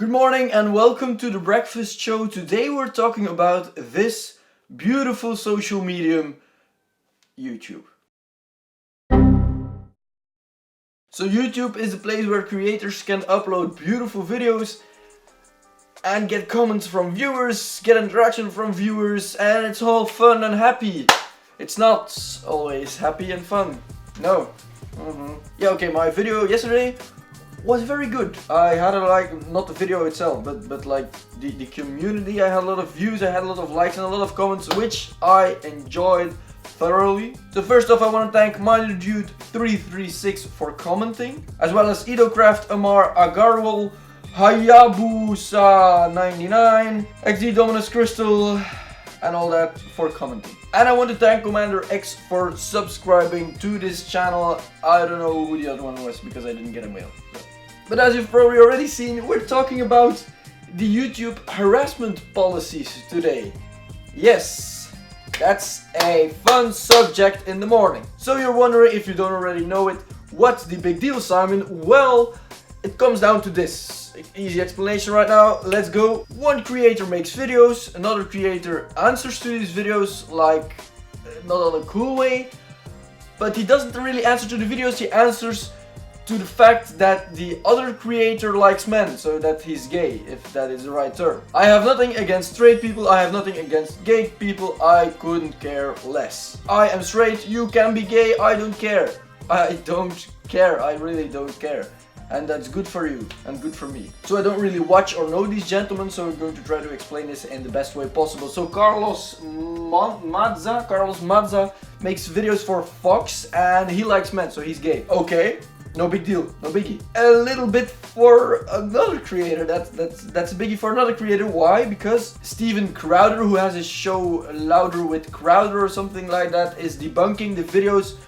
Good morning and welcome to the breakfast show. Today we're talking about this beautiful social medium, YouTube. So YouTube is a place where creators can upload beautiful videos and get comments from viewers, get interaction from viewers, and it's all fun and happy. It's not always happy and fun. No. Yeah, okay, my video yesterday was very good. I had not the video itself, but like the community. I had a lot of views, I had a lot of likes and a lot of comments, which I enjoyed thoroughly. So first off, I want to thank MyDude336 for commenting, as well as Edocraft, Amar, Agarwal, Hayabusa99, XD Dominus Crystal, and all that for commenting. And I want to thank Commander X for subscribing to this channel. I don't know who the other one was because I didn't get a mail. But as you've probably already seen, we're talking about the YouTube harassment policies today. Yes, that's a fun subject in the morning. So you're wondering, if you don't already know it, what's the big deal, Simon? Well, it comes down to this. Easy explanation right now, let's go. One creator makes videos, another creator answers to these videos, like not in a cool way, but he doesn't really answer to the videos, he answers to the fact that the other creator likes men, so that he's gay, if that is the right term. I have nothing against straight people, I have nothing against gay people, I couldn't care less. I am straight, you can be gay, I don't care. I don't care, I really don't care. And that's good for you and good for me. So I don't really watch or know these gentlemen, so I'm going to try to explain this in the best way possible. So Carlos Maza makes videos for Fox and he likes men, so he's gay. Okay. No big deal, no biggie. A little bit for another creator, that's a biggie for another creator. Why? Because Steven Crowder, who has his show Louder with Crowder or something like that, is debunking the videos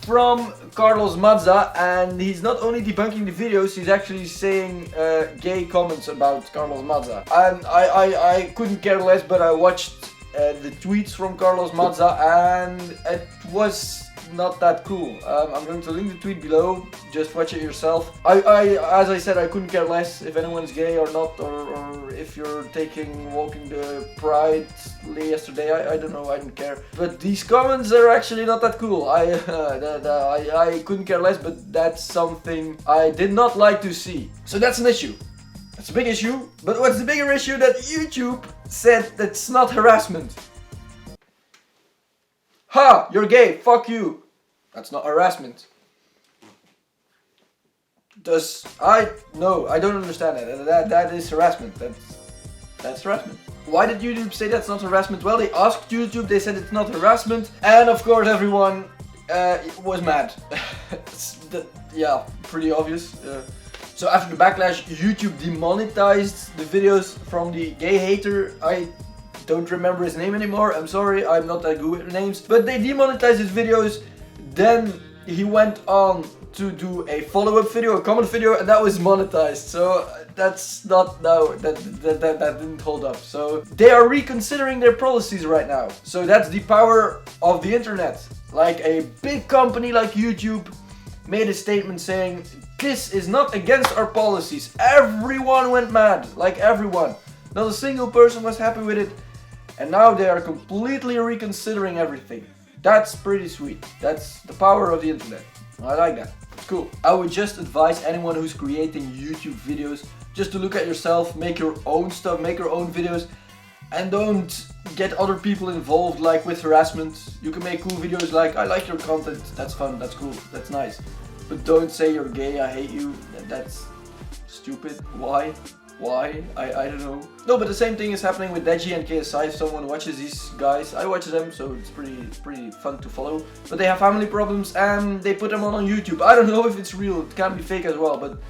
from Carlos Maza, and he's not only debunking the videos, he's actually saying gay comments about Carlos Maza. And I couldn't care less, but I watched the tweets from Carlos Maza and it was not that cool. I'm going to link the tweet below, just watch it yourself. As I said, I couldn't care less if anyone's gay or not, or if you're walking the Pride yesterday, I don't know, I don't care. But these comments are actually not that cool. I couldn't care less, but that's something I did not like to see. So that's an issue. That's a big issue, but what's the bigger issue? That YouTube said that's not harassment. Ha! You're gay, fuck you! That's not harassment. No, I don't understand that. That is harassment. That's harassment. Why did YouTube say that's not harassment? Well, they asked YouTube, they said it's not harassment, and of course everyone was mad. Yeah, pretty obvious. So after the backlash, YouTube demonetized the videos from the gay hater. I don't remember his name anymore, I'm sorry, I'm not that good with names. But they demonetized his videos, then he went on to do a follow-up video, a comment video, and that was monetized. So that's not, no, that didn't hold up. So they are reconsidering their policies right now. So that's the power of the internet. Like a big company like YouTube made a statement saying, this is not against our policies. Everyone went mad, like everyone. Not a single person was happy with it. And now they are completely reconsidering everything. That's pretty sweet. That's the power of the internet. I like that. It's cool. I would just advise anyone who's creating YouTube videos just to look at yourself, make your own stuff, make your own videos, and don't get other people involved like with harassment. You can make cool videos like, I like your content, that's fun, that's cool, that's nice. But don't say you're gay, I hate you, that's stupid. Why? Why? I don't know. No, but the same thing is happening with Deji and KSI. If someone watches these guys, I watch them, so it's pretty fun to follow. But they have family problems and they put them on YouTube. I don't know if it's real, it can be fake as well, but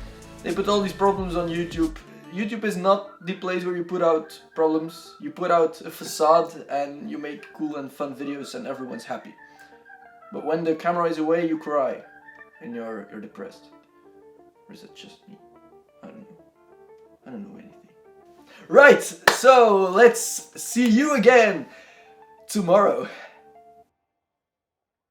they put all these problems on YouTube. YouTube is not the place where you put out problems. You put out a facade and you make cool and fun videos and everyone's happy. But when the camera is away, you cry and you're depressed. Or is it just me? I don't know. I don't know anything. Right, so let's see you again tomorrow.